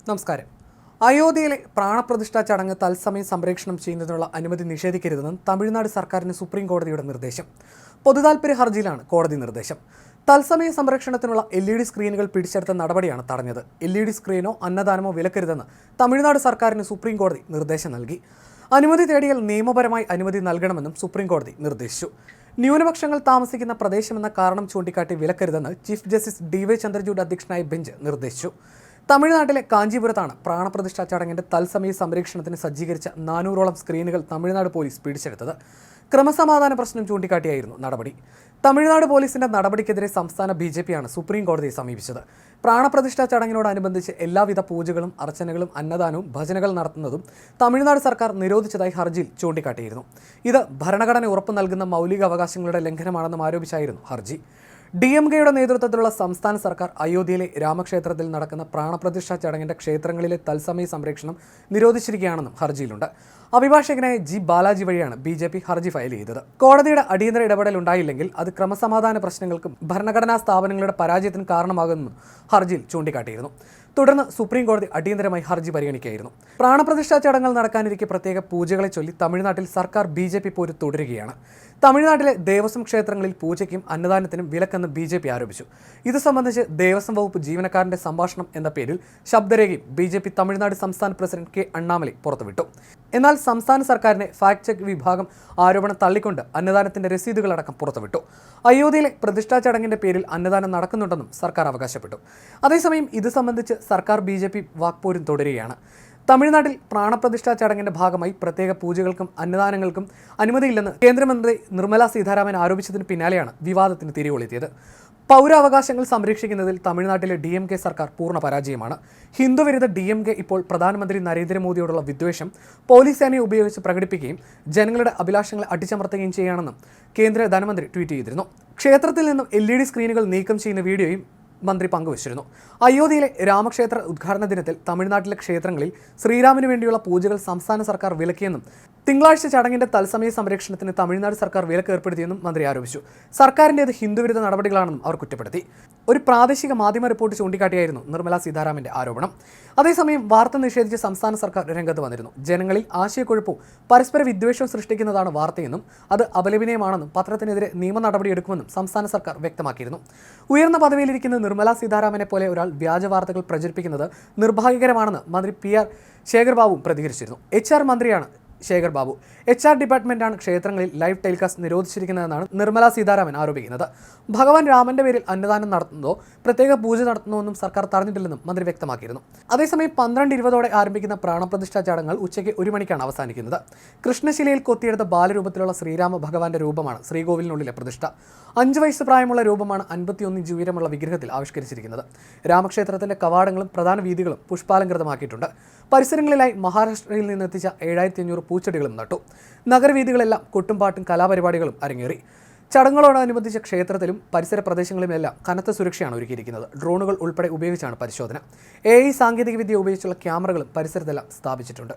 നമസ്കാരം. അയോധ്യയിലെ പ്രാണപ്രതിഷ്ഠാ ചടങ്ങ് തത്സമയം സംപ്രേഷണം ചെയ്യുന്നതിനുള്ള അനുമതി നിഷേധിക്കരുതെന്നും തമിഴ്നാട് സർക്കാരിന് സുപ്രീം കോടതിയുടെ നിർദ്ദേശം. പൊതുതാൽപര്യ ഹർജിയിലാണ് കോടതി നിർദ്ദേശം. തത്സമയ സംരക്ഷണത്തിനുള്ള LED സ്ക്രീനുകൾ പിടിച്ചെടുത്ത നടപടിയാണ് തടഞ്ഞത്. LED സ്ക്രീനോ അന്നദാനമോ വിലക്കരുതെന്ന് തമിഴ്നാട് സർക്കാരിന് സുപ്രീം കോടതി നിർദ്ദേശം നൽകി. അനുമതി തേടിയാൽ നിയമപരമായി അനുമതി നൽകണമെന്നും സുപ്രീം കോടതി നിർദ്ദേശിച്ചു. ന്യൂനപക്ഷങ്ങൾ താമസിക്കുന്ന പ്രദേശമെന്ന കാരണം ചൂണ്ടിക്കാട്ടി വിലക്കരുതെന്ന് ചീഫ് ജസ്റ്റിസ് DY ചന്ദ്രചൂഡ് അധ്യക്ഷനായ ബെഞ്ച് നിർദ്ദേശിച്ചു. തമിഴ്നാട്ടിലെ കാഞ്ചീപുരത്താണ് പ്രാണപ്രതിഷ്ഠാ ചടങ്ങിന്റെ തത്സമയ സംരക്ഷണത്തിന് സജ്ജീകരിച്ച 400ഓളം സ്ക്രീനുകൾ തമിഴ്നാട് പോലീസ് പിടിച്ചെടുത്തത്. ക്രമസമാധാന പ്രശ്നം ചൂണ്ടിക്കാട്ടിയായിരുന്നു നടപടി. തമിഴ്നാട് പോലീസിന്റെ നടപടിക്കെതിരെ സംസ്ഥാന BJP ആണ് സുപ്രീം കോടതിയെ സമീപിച്ചത്. പ്രാണപ്രതിഷ്ഠാ ചടങ്ങിനോടനുബന്ധിച്ച് എല്ലാവിധ പൂജകളും അർച്ചനകളും അന്നദാനവും ഭജനകൾ നടത്തുന്നതും തമിഴ്നാട് സർക്കാർ നിരോധിച്ചതായി ഹർജിയിൽ ചൂണ്ടിക്കാട്ടിയിരുന്നു. ഇത് ഭരണഘടന ഉറപ്പു നൽകുന്ന മൗലിക അവകാശങ്ങളുടെ ലംഘനമാണെന്നും ആരോപിച്ചായിരുന്നു ഹർജി. DMKയുടെ നേതൃത്വത്തിലുള്ള സംസ്ഥാന സർക്കാർ അയോധ്യയിലെ രാമക്ഷേത്രത്തിൽ നടക്കുന്ന പ്രാണപ്രതിഷ്ഠാ ചടങ്ങിന്റെ ക്ഷേത്രങ്ങളിലെ തത്സമയ സംരക്ഷണം നിരോധിച്ചിരിക്കുകയാണെന്നും ഹർജിയിലുണ്ട്. അഭിഭാഷകനായ G. ബാലാജി വഴിയാണ് BJP ഹർജി ഫയൽ ചെയ്തത്. കോടതിയുടെ അടിയന്തര ഇടപെടൽ ഉണ്ടായില്ലെങ്കിൽ അത് ക്രമസമാധാന പ്രശ്നങ്ങൾക്കും ഭരണഘടനാ സ്ഥാപനങ്ങളുടെ പരാജയത്തിന് കാരണമാകുമെന്നും ഹർജിയിൽ ചൂണ്ടിക്കാട്ടിയിരുന്നു. തുടർന്ന് സുപ്രീം കോടതി അടിയന്തരമായി ഹർജി പരിഗണിക്കുകയായിരുന്നു. പ്രാണപ്രതിഷ്ഠാ ചടങ്ങുകൾ നടക്കാനിരിക്കെ പ്രത്യേക പൂജകളെ ചൊല്ലി തമിഴ്നാട്ടിൽ സർക്കാർ BJP പോര് തുടരുകയാണ്. തമിഴ്നാട്ടിലെ ദേവസ്വം ക്ഷേത്രങ്ങളിൽ പൂജയ്ക്കും അന്നദാനത്തിനും വിലക്കെന്ന് BJP ആരോപിച്ചു. ഇത് സംബന്ധിച്ച് ദേവസ്വം വകുപ്പ് ജീവനക്കാരന്റെ സംഭാഷണം എന്ന പേരിൽ ശബ്ദരേഖയും BJP തമിഴ്നാട് സംസ്ഥാന പ്രസിഡന്റ് K. അണ്ണാമലൈ പുറത്തുവിട്ടു. എന്നാൽ സംസ്ഥാന സർക്കാരിന്റെ ഫാക്ട് ചെക്ക് വിഭാഗം ആരോപണം തള്ളിക്കൊണ്ട് അന്നദാനത്തിന്റെ രസീതുകളടക്കം പുറത്തുവിട്ടു. അയോധ്യയിലെ പ്രതിഷ്ഠാ ചടങ്ങിന്റെ പേരിൽ അന്നദാനം നടക്കുന്നുണ്ടെന്നും സർക്കാർ അവകാശപ്പെട്ടു. അതേസമയം ഇത് സംബന്ധിച്ച് സർക്കാർ BJP വാക്പോരും തുടരുകയാണ്. തമിഴ്നാട്ടിൽ പ്രാണപ്രതിഷ്ഠാ ചടങ്ങിന്റെ ഭാഗമായി പ്രത്യേക പൂജകൾക്കും അന്നദാനങ്ങൾക്കും അനുമതിയില്ലെന്ന് കേന്ദ്രമന്ത്രി നിർമ്മല സീതാരാമൻ ആരോപിച്ചതിന് പിന്നാലെയാണ് വിവാദത്തിന് തിരികൊളുത്തിയത്. പൗരാവകാശങ്ങൾ സംരക്ഷിക്കുന്നതിൽ തമിഴ്നാട്ടിലെ DMK സർക്കാർ പൂർണ്ണ പരാജയമാണ്. ഹിന്ദുവിരുദ്ധ DMK ഇപ്പോൾ പ്രധാനമന്ത്രി നരേന്ദ്രമോദിയോടുള്ള വിദ്വേഷം പോലീസ് സേനയെ ഉപയോഗിച്ച് പ്രകടിപ്പിക്കുകയും ജനങ്ങളുടെ അഭിലാഷങ്ങളെ അടിച്ചമർത്തുകയും ചെയ്യുകയാണെന്നും കേന്ദ്ര ധനമന്ത്രി ട്വീറ്റ് ചെയ്തിരുന്നു. ക്ഷേത്രത്തിൽ നിന്നും LED സ്ക്രീനുകൾ നീക്കം ചെയ്യുന്ന വീഡിയോയും മന്ത്രി പങ്കുവച്ചിരുന്നു. അയോധ്യയിലെ രാമക്ഷേത്ര ഉദ്ഘാടന ദിനത്തിൽ തമിഴ്നാട്ടിലെ ക്ഷേത്രങ്ങളിൽ ശ്രീരാമന് വേണ്ടിയുള്ള പൂജകൾ സംസ്ഥാന സർക്കാർ വിലക്കിയെന്നും തിങ്കളാഴ്ച ചടങ്ങിന്റെ തത്സമയ സംരക്ഷണത്തിന് തമിഴ്നാട് സർക്കാർ വിലക്ക് ഏർപ്പെടുത്തിയെന്നും മന്ത്രി ആരോപിച്ചു. സർക്കാരിൻ്റേത് ഹിന്ദുവിരുദ്ധ നടപടികളാണെന്നും അവർ കുറ്റപ്പെടുത്തി. ഒരു പ്രാദേശിക മാധ്യമ റിപ്പോർട്ട് ചൂണ്ടിക്കാട്ടിയായിരുന്നു നിർമ്മല സീതാരാമന്റെ ആരോപണം. അതേസമയം വാർത്ത നിഷേധിച്ച് സംസ്ഥാന സർക്കാർ രംഗത്ത് വന്നിരുന്നു. ജനങ്ങളിൽ ആശയക്കുഴപ്പവും പരസ്പര വിദ്വേഷവും സൃഷ്ടിക്കുന്നതാണ് വാർത്തയെന്നും അത് അപലപനീയമാണെന്നും പത്രത്തിനെതിരെ നിയമ നടപടിയെടുക്കുമെന്നും സംസ്ഥാന സർക്കാർ വ്യക്തമാക്കിയിരുന്നു. ഉയർന്ന പദവിയിലിരിക്കുന്ന നിർമ്മല സീതാരാമനെ പോലെ ഒരാൾ വ്യാജ വാർത്തകൾ പ്രചരിപ്പിക്കുന്നത് നിർഭാഗ്യകരമാണെന്ന് മന്ത്രി PR ശേഖർബാബു പ്രതികരിച്ചിരുന്നു. HR മന്ത്രിയാണ് ശേഖർബാബു. HR ഡിപ്പാർട്ട്മെന്റാണ് ക്ഷേത്രങ്ങളിൽ ലൈവ് ടെലികാസ്റ്റ് നിരോധിച്ചിരിക്കുന്നതെന്നാണ് നിർമ്മല സീതാരാമൻ ആരോപിക്കുന്നത്. ഭഗവാൻ രാമന്റെ പേരിൽ അന്നദാനം നടത്തുന്നതോ പ്രത്യേക പൂജ നടത്തുന്നതൊന്നും സർക്കാർ തടഞ്ഞിട്ടില്ലെന്നും മന്ത്രി വ്യക്തമാക്കിയിരുന്നു. അതേസമയം 12:20 പ്രാരംഭിക്കുന്ന പ്രാണപ്രതിഷ്ഠാ ചടങ്ങുകൾ ഉച്ചയ്ക്ക് 1 മണിക്കാണ് അവസാനിക്കുന്നത്. കൃഷ്ണശിലയിൽ കൊത്തിയെടുത്ത ബാലരൂപത്തിലുള്ള ശ്രീരാമ ഭഗവാന്റെ രൂപമാണ് ശ്രീകോവിലിനുള്ളിലെ പ്രതിഷ്ഠ. 5 വയസ്സ് പ്രായമുള്ള രൂപമാണ് 51 ഇഞ്ച് ഉയരമുള്ള വിഗ്രഹത്തിൽ ആവിഷ്കരിച്ചിരിക്കുന്നത്. രാമക്ഷേത്രത്തിന്റെ കവാടങ്ങളും പ്രധാന വീഥികളും പുഷ്പാലങ്കൃതമാക്കിയിട്ടുണ്ട്. പരിസരങ്ങളിലായി മഹാരാഷ്ട്രയിൽ നിന്നെത്തിച്ച 7500 പൂച്ചെടികളും നട്ടു. നഗരവീഥികളെല്ലാം കൊട്ടുംപാട്ടും കലാപരിപാടികളും അരങ്ങേറി. ചടങ്ങുകളോടനുബന്ധിച്ച ക്ഷേത്രത്തിലും പരിസര പ്രദേശങ്ങളിലുമെല്ലാം കനത്ത സുരക്ഷയാണ് ഒരുക്കിയിരിക്കുന്നത്. ഡ്രോണുകൾ ഉൾപ്പെടെ ഉപയോഗിച്ചാണ് പരിശോധന. AI സാങ്കേതികവിദ്യ ഉപയോഗിച്ചുള്ള ക്യാമറകളും പരിസരത്തെല്ലാം സ്ഥാപിച്ചിട്ടുണ്ട്.